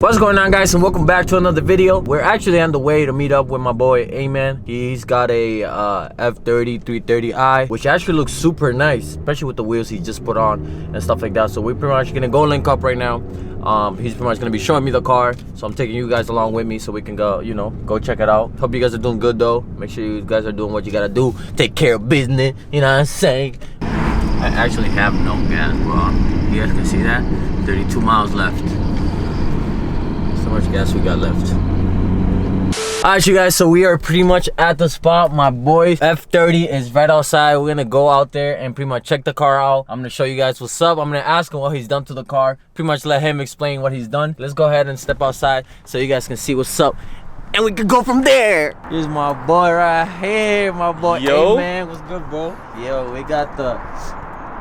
What's going on, guys, and welcome back to another video. We're actually on the way to meet up with my boy A-Man. He's got a F30 330i, which actually looks super nice, especially with the wheels he just put on and stuff like that. So we're pretty much gonna go link up right now. He's pretty much gonna be showing me the car, so I'm taking you guys along with me so we can go, go check it out. Hope you guys are doing good though. Make sure you guys are doing what you gotta do. Take care of business, you know what I'm saying? I actually have no gas, bro. You guys can see that? 32 miles left. How much gas we got left. Alright, you guys, so we are pretty much at the spot. My boy F30 is right outside. We're gonna go out there and pretty much check the car out. I'm gonna show you guys what's up. I'm gonna ask him what he's done to the car, pretty much let him explain what he's done. Let's go ahead and step outside so you guys can see what's up and we can go from there. Here's my boy right here, my boy. Yo, man, what's good, bro? Yo, we got the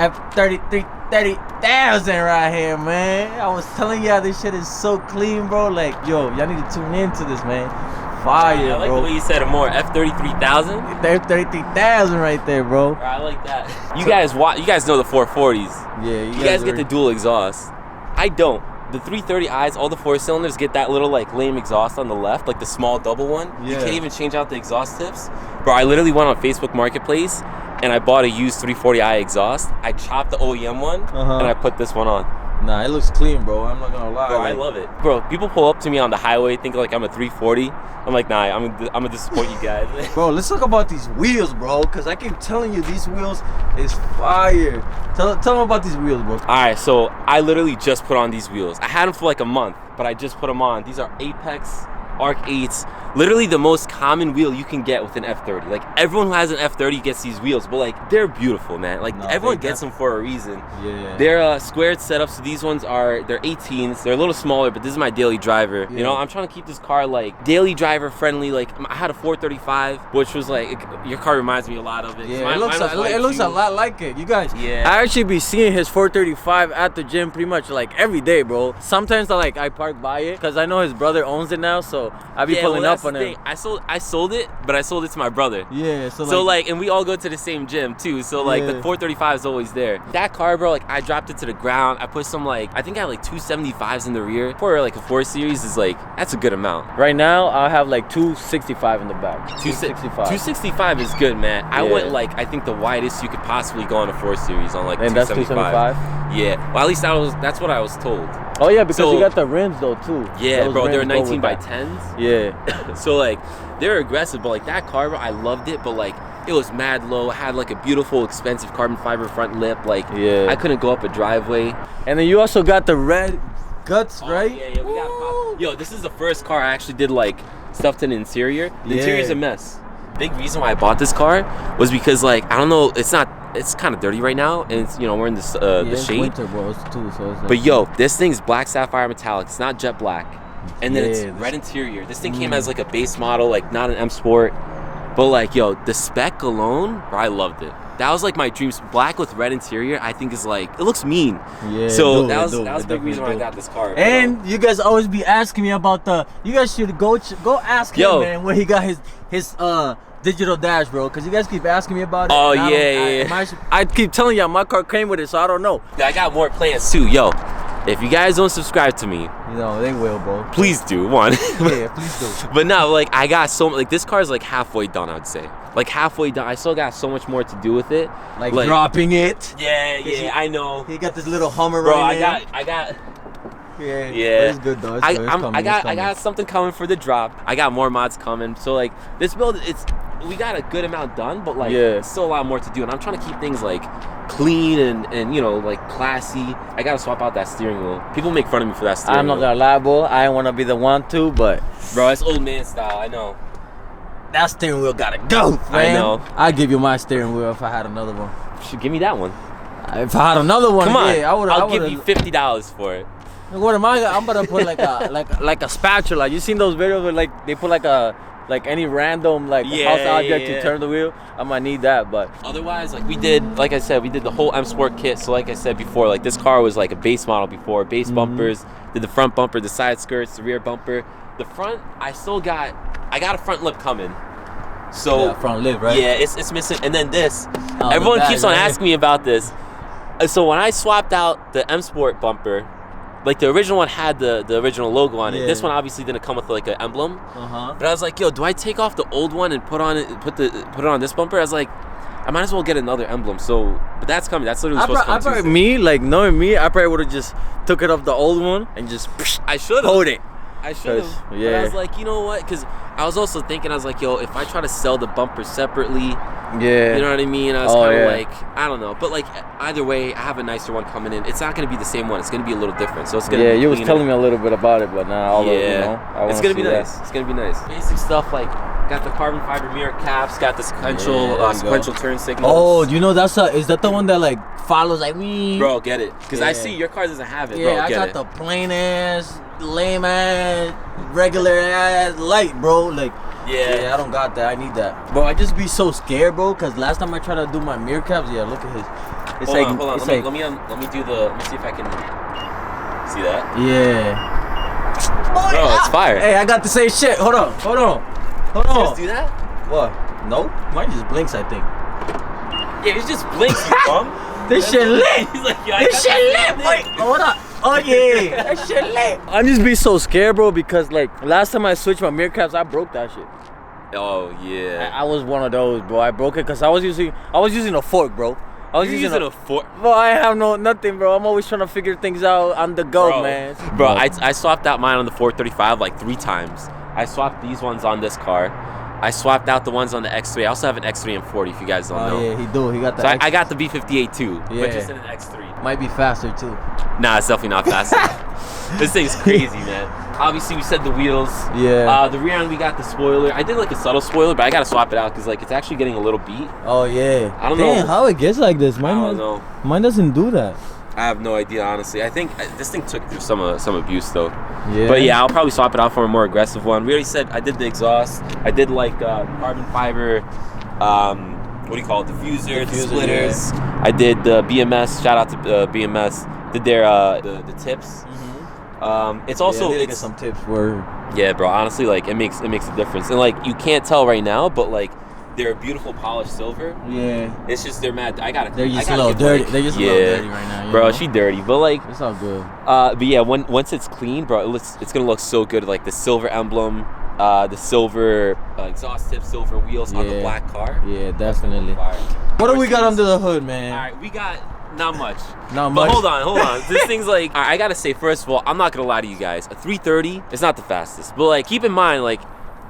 F30 30,000 right here, man. I was telling y'all this shit is so clean, bro. Like, yo, y'all need to tune into this, man. Fire, I like bro. the way you said it more. F33,000. F33,000 right there, bro. I like that. You guys know the 440s. Yeah, you guys get the dual exhaust. I don't. The 330i's, all the 4-cylinders get that little like lame exhaust on the left, like the small double one. Yeah. You can't even change out the exhaust tips. Bro, I literally went on Facebook Marketplace and I bought a used 340i exhaust. I chopped the OEM one and I put this one on. Nah, it looks clean, bro. I'm not gonna lie. Bro, I love it. Bro, people pull up to me on the highway thinking like I'm a 340. I'm like, nah, I'm gonna disappoint you guys. Bro, let's talk about these wheels, bro, because I keep telling you these wheels is fire. Tell them about these wheels, bro. All right, so I literally just put on these wheels. I had them for like a month, but I just put them on. These are Apex Arc 8s. Literally the most common wheel you can get with an F30. Like, everyone who has an F30 gets these wheels, but like, they're beautiful, man. Like, everyone gets them for a reason. Yeah. They're squared setups, so these ones they're 18s. They're a little smaller, but this is my daily driver. Yeah. You know, I'm trying to keep this car like daily driver friendly. Like, I had a 435, which was like, your car reminds me a lot of it. Yeah, it looks a lot like it. You guys, I actually be seeing his 435 at the gym pretty much like every day, bro. Sometimes I park by it because I know his brother owns it now, so I be pulling up on him. I sold it, but I sold it to my brother. Yeah, so like, and we all go to the same gym too. So like, the 435 is always there. That car, bro, like I dropped it to the ground. I put some I think I had like 275s in the rear. For like a 4 Series is like, that's a good amount. Right now, I have like 265 in the back. 265 is good, man. I went like, I think the widest you could possibly go on a 4 Series on like 275. And that's 275? Yeah. Well, at least that's what I was told. Oh yeah, because you got the rims though too. Yeah, those bro, they're 19 by 10s. Yeah. So like, they're aggressive, but like that car, bro, I loved it, but like, it was mad low. It had like a beautiful, expensive carbon fiber front lip. Like, I couldn't go up a driveway. And then you also got the red guts, right? Yeah, we got. Yo, this is the first car I actually did like stuff to the interior. The interior's a mess. Big reason why I bought this car was because like, I don't know, it's kind of dirty right now, and it's, we're in this the shade. Winter, bro, too, so it's like, but yo, this thing's black sapphire metallic. It's not jet black, and then it's red interior. This thing came as like a base model, like not an M Sport, but like, yo, the spec alone, bro, I loved it. That was like my dreams. Black with red interior, I think is like, it looks mean. Yeah. So that was a big reason why I got this car. And you guys always be asking me about you guys should go ask him, man, where he got his digital dash, bro, because you guys keep asking me about it. Oh yeah. I keep telling y'all my car came with it, so I don't know. I got more plans too, yo. If you guys don't subscribe to me, they will, bro. Please do. One. Yeah, please do. But no, like, I got like, this car is like halfway done, I'd say. Like halfway done. I still got so much more to do with it. Like dropping it. Yeah, I know. He got this little Hummer, bro. Right I got. Yeah. It's good though. I got something coming for the drop. I got more mods coming. So like, this build, we got a good amount done, but like, it's still a lot more to do. And I'm trying to keep things like clean and like classy. I gotta swap out that steering wheel. People make fun of me for that steering wheel. I'm not gonna lie, bro. I don't wanna be the one to, but bro, it's old man style. I know. That steering wheel gotta go, man. I know. I'd give you my steering wheel if I had another one. Should give me that one. If I had another one, come on. I'll give you $50 for it. What am I? I'm gonna put like a spatula. You seen those videos where like they put like any random house object to turn the wheel? I might need that, but otherwise, like I said, we did the whole M Sport kit. So like I said before, like this car was like a base model before, base bumpers, did the front bumper, the side skirts, the rear bumper. The front, I got a front lip coming. So front lip, right? Yeah, it's missing. And then this, everyone keeps on asking me about this. So when I swapped out the M Sport bumper, like the original one had the original logo on it. This one obviously didn't come with like an emblem. But I was like, yo, do I take off the old one and put it on this bumper? I was like, I might as well get another emblem. So, but that's coming. That's literally supposed to come Tuesday. Me, like knowing me, I probably would have just took it off the old one and just I should hold it. I should have. But I was like, you know what? Because I was also thinking, I was like, yo, if I try to sell the bumper separately, you know what I mean? I was kind of like, I don't know. But like, either way, I have a nicer one coming in. It's not going to be the same one. It's going to be a little different. So it's going to be you was telling me a little bit about it, but now, you know, it's going to be nice. It's going to be nice. Basic stuff like, got the carbon fiber mirror caps, got the sequential turn signals. Oh, you know, is that the one that like follows like me? Bro, get it. Because I see your car doesn't have it, bro. I got the plain ass, lame ass, regular ass light, bro. Like, I don't got that. I need that. Bro, I just be so scared, bro, because last time I tried to do my mirror caps, look at his. It's hold on. Let me see if I can see that. Yeah. Bro, it's fire. Hey, I got the same shit. Hold on. Just do that? What? Nope. Mine just blinks, I think. Yeah, it just blinks, you bum. This shit lit. He's like, yo, this shit lit. Wait, hold on. Oh yeah, that shit lit. I just be so scared, bro, because like last time I switched my mirror caps, I broke that shit. Oh yeah. I was one of those, bro. I broke it because I was using a fork, bro. I was using a fork. Bro, I have nothing, bro. I'm always trying to figure things out on the go, man. Bro, I swapped out mine on the 435 like 3 times. I swapped these ones on this car. I swapped out the ones on the X3. I also have an X3 M40 if you guys don't know. Oh yeah, he do. He got the. So I got the B58 too, but just in an X3. Might be faster too. Nah, it's definitely not faster. This thing's crazy, man. Obviously, we said the wheels. Yeah. The rear end, we got the spoiler. I did like a subtle spoiler, but I gotta swap it out because like it's actually getting a little beat. Oh yeah. I don't know how it gets like this. I don't know. Mine doesn't do that. I have no idea, honestly. I think this thing took through some abuse though. Yeah. But yeah, I'll probably swap it out for a more aggressive one. We already said I did the exhaust. I did like carbon fiber. What do you call it? Diffuser, the splitters. Yeah. I did the BMS. Shout out to BMS. Did their the tips. It's also it's some tips for. Yeah, bro. Honestly, like it makes a difference, and like you can't tell right now, but like they're a beautiful polished silver. Yeah. It's just they're mad. They're just a little dirty. They're just a little dirty right now. Bro, she dirty, but like it's all good. But yeah, once it's clean, bro, it's gonna look so good. Like the silver emblem, the silver exhaust tip, silver wheels on the black car. Yeah, definitely. What do we got under the hood, man? All right, we got. Not much. But hold on. This thing's like, I gotta say, first of all, I'm not gonna lie to you guys. A 330 is not the fastest, but like, keep in mind, like,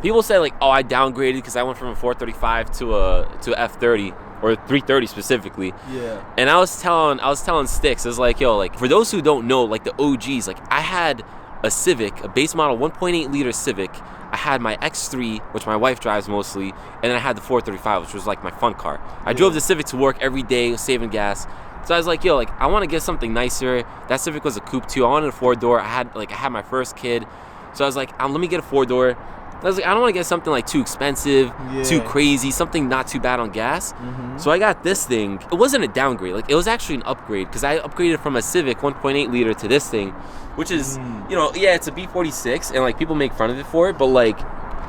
people say like, oh, I downgraded because I went from a 435 to a F30 or a 330 specifically. Yeah. And I was telling Sticks, I was like, yo, like, for those who don't know, like the OGs, like, I had a Civic, a base model 1.8 liter Civic. I had my X3, which my wife drives mostly, and then I had the 435, which was like my fun car. I drove the Civic to work every day, saving gas. So I was like, yo, like I want to get something nicer. That Civic was a coupe too. I wanted a 4-door. I had my first kid, so I was like, let me get a 4-door. I was like, I don't want to get something like too expensive, too crazy, something not too bad on gas. So I got this thing. It wasn't a downgrade. Like it was actually an upgrade because I upgraded from a Civic 1.8 liter to this thing, which is, you know, it's a B46 and like people make fun of it for it, but like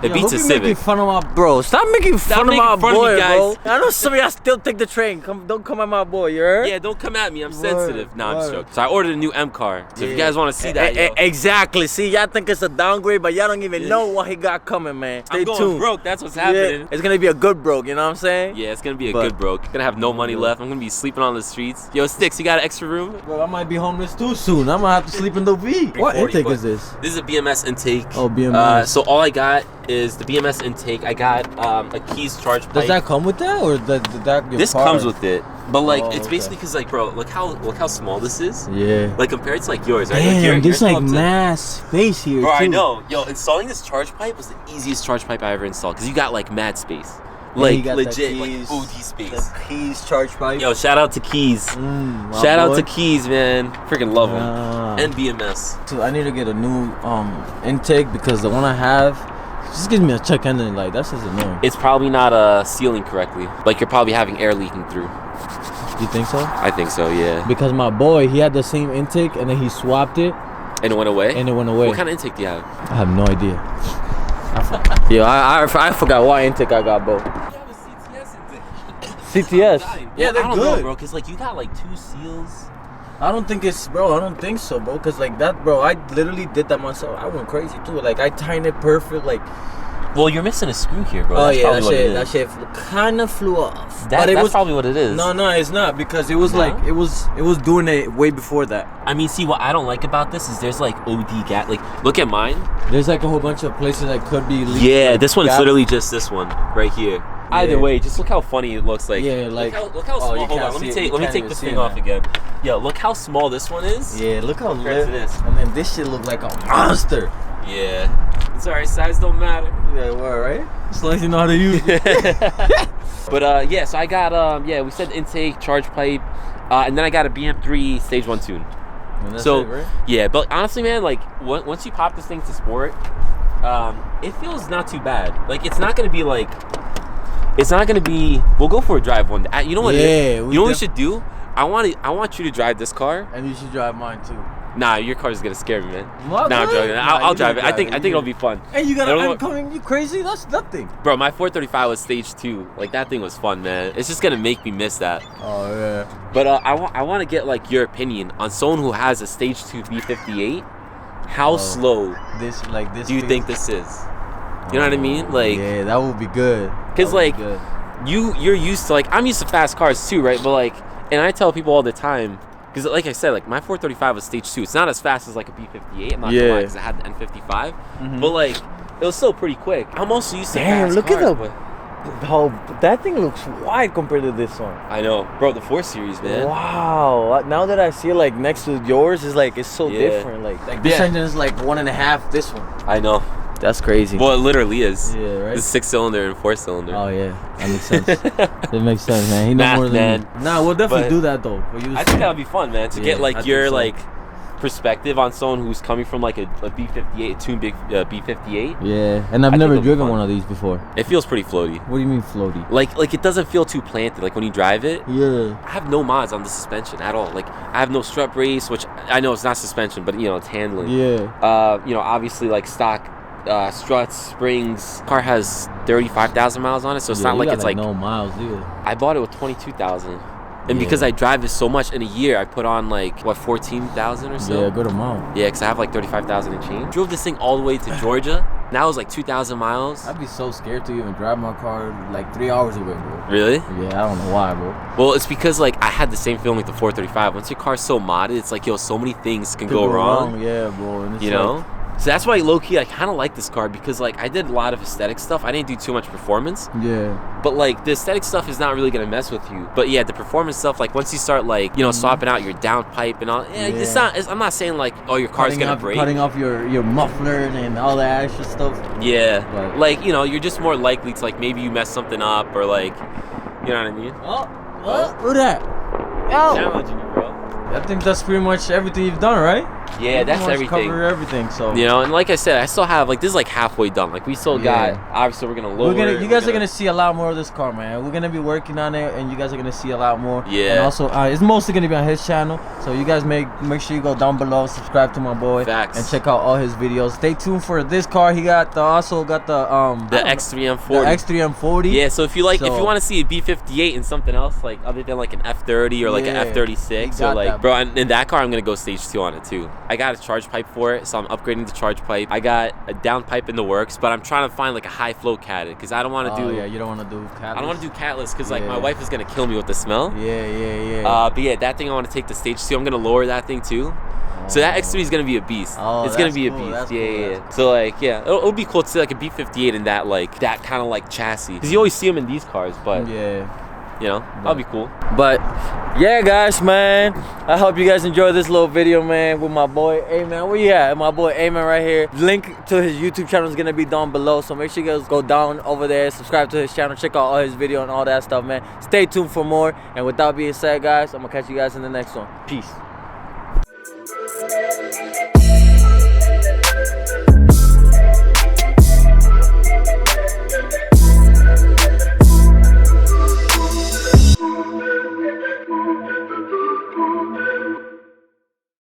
it beats a Civic. Making fun of my bro. Stop making fun of my boy, guys. Bro. I know some of y'all still take the train. Don't come at my boy, you heard? Yeah, don't come at me. I'm sensitive. Nah, I'm just joking. So I ordered a new M car. So if you guys want to see that, exactly. See, y'all think it's a downgrade, but y'all don't even know what he got coming, man. Stay tuned. I'm going broke. That's what's happening. Yeah. It's gonna be a good broke. You know what I'm saying? Yeah, it's gonna be a good broke. Gonna have no money left. I'm gonna be sleeping on the streets. Yo, Sticks, you got an extra room? Bro, I might be homeless too soon. I'm gonna have to sleep in the V. What intake is this? This is a BMS intake. Oh, BMS. So all I got is the BMS intake. I got a keys charge pipe. Does that come with that, or did that get This part? comes with it, but like it's basically because like, bro, look how small this is. Yeah. Like compared to like yours, right? Damn, there's like mass space here. Bro, too. I know. Yo, installing this charge pipe was the easiest charge pipe I ever installed because you got like mad space. Like legit, keys, like OD space. The keys charge pipe. Yo, shout out to Keys. Shout out to Keys, man. Freaking love them. And BMS. So I need to get a new intake because the one I have just gives me a check engine light. That's just annoying. It's probably not sealing correctly. Like you're probably having air leaking through. You think so? I think so, yeah. Because my boy, he had the same intake and then he swapped it. And it went away? What kind of intake do you have? I have no idea. I forgot what intake I got, bro. You have a CTS intake. CTS? Yeah, they're good. I don't know, bro, because like you got like 2 seals. I don't think it's, bro. I don't think so, bro. Cause like that, bro. I literally did that myself. I went crazy too. Like I tightened it perfect. Like, well, you're missing a screw here, bro. oh That's yeah, that shit kind of flew off. But that's probably what it is. No, it's not, because it was like it was doing it way before that. I mean, see, what I don't like about this is there's like OD gap. Like, look at mine. There's like a whole bunch of places that could be leaked. Yeah, like, this one's gaps. literally just this one right here. Yeah. Either way, just look how funny it looks. Like, yeah, like look how small. Hold on, let me take this thing off again. Yo, look how small this one is. Yeah, look how compared to this. And then this shit look like a monster. Yeah, it's alright. Size don't matter. Yeah, well, right? As long as you know how to use it. But yeah, so I got we said intake, charge pipe, and then I got a BM3 stage 1 tune. So it, right? Yeah, but honestly, man, like once you pop this thing to sport, it feels not too bad. Like it's not gonna be like, we'll go for a drive one day. You know what? Yeah, you know what we should do? I want you to drive this car. And you should drive mine too. Nah, your car is gonna scare me, man. What? Nah, I'm joking. I'll drive it. I think it'll be fun. Hey, you crazy? That's nothing. Bro, my 435 was stage 2. Like that thing was fun, man. It's just gonna make me miss that. Oh yeah. But I want to get like your opinion on someone who has a stage 2 B58. How slow this do you think this is? You know what I mean? Like, yeah, that would be good. Cause like you're used to, like, I'm used to fast cars too, right? But like, and I tell people all the time, because like I said, like my 435 was stage 2. It's not as fast as like a B58. I'm not gonna lie, because it had the N55. But like, it was still pretty quick. I'm also used to fast look cars, at that thing looks wide compared to this one. I know, bro. The 4 Series, man. Wow. Now that I see it like next to yours, is like it's so different. Like this engine is like 1.5. This one. I know. That's crazy. Well, it literally is. Yeah, right. It's 6-cylinder and 4-cylinder. Oh yeah, that makes sense. That makes sense, man. He knows more than me. Nah, we'll definitely do that though. I think that would be fun, man. To get like your like perspective on someone who's coming from like a B58, tuned big B58. Yeah, and I've never driven one of these before. It feels pretty floaty. What do you mean floaty? Like it doesn't feel too planted. Like when you drive it. Yeah. I have no mods on the suspension at all. Like I have no strut brace, which I know it's not suspension, but you know it's handling. Yeah. You know, obviously like stock struts, springs. Car has 35,000 miles on it, so it's not like it's like no miles either. I bought it with 22,000. And because I drive it so much in a year, I put on like, what, 14,000 or so? Yeah, a good amount. Yeah, because I have like 35,000 and change. Drove this thing all the way to Georgia. Now it was like 2,000 miles. I'd be so scared to even drive my car like 3 hours away, bro. Really? Yeah, I don't know why, bro. Well, it's because like I had the same feeling with the 435. Once your car's so modded, it's like, yo, so many things can go wrong. Yeah, bro. And it's you know? So that's why low-key I kind of like this car, because like I did a lot of aesthetic stuff. I didn't do too much performance. Yeah. But like the aesthetic stuff is not really gonna mess with you. But yeah, the performance stuff, like once you start like, you know, swapping out your downpipe and all, it's not. I'm not saying like, oh, your car's gonna break. Cutting off your muffler and all that extra stuff. Yeah. But, like, you know, you're just more likely to like maybe you mess something up, or like, you know what I mean? Oh, who that? Yo. Challenging you, bro. I think that's pretty much everything you've done, right? Yeah, that's everything. Cover everything, so. You know, and like I said, I still have like, this is like halfway done. Like we still got. Obviously, we're gonna lower. You guys are gonna see a lot more of this car, man. We're gonna be working on it, and you guys are gonna see a lot more. Yeah. And also, it's mostly gonna be on his channel, so you guys make sure you go down below, subscribe to my boy, Facts. and check out all his videos. Stay tuned for this car. He also got the X3 M40. The X3 M40. Yeah. So if you like, if you want to see a B58 and something else, like other than like an F30 or like an F36, or like, bro, and in that car I'm gonna go stage 2 on it too. I got a charge pipe for it, so I'm upgrading the charge pipe. I got a down pipe in the works, but I'm trying to find like a high flow cat, because I don't want to do. Yeah, you don't want to do catless. I don't want to do catless because like my wife is gonna kill me with the smell. Yeah. But yeah, that thing I want to take to stage 2. I'm gonna lower that thing too. So that X3 is gonna be a beast. It's gonna be a beast. Yeah. So like, yeah, it'll be cool to see like a B58 in that like that kind of like chassis, because you always see them in these cars, but you know, that'll be cool. But yeah, guys, man, I hope you guys enjoyed this little video, man, with my boy A-Man. Where you at? My boy A-Man right here. Link to his YouTube channel is gonna be down below, so make sure you guys go down over there, subscribe to his channel, check out all his video and all that stuff, man. Stay tuned for more. And without being said, guys, I'm gonna catch you guys in the next one. Peace.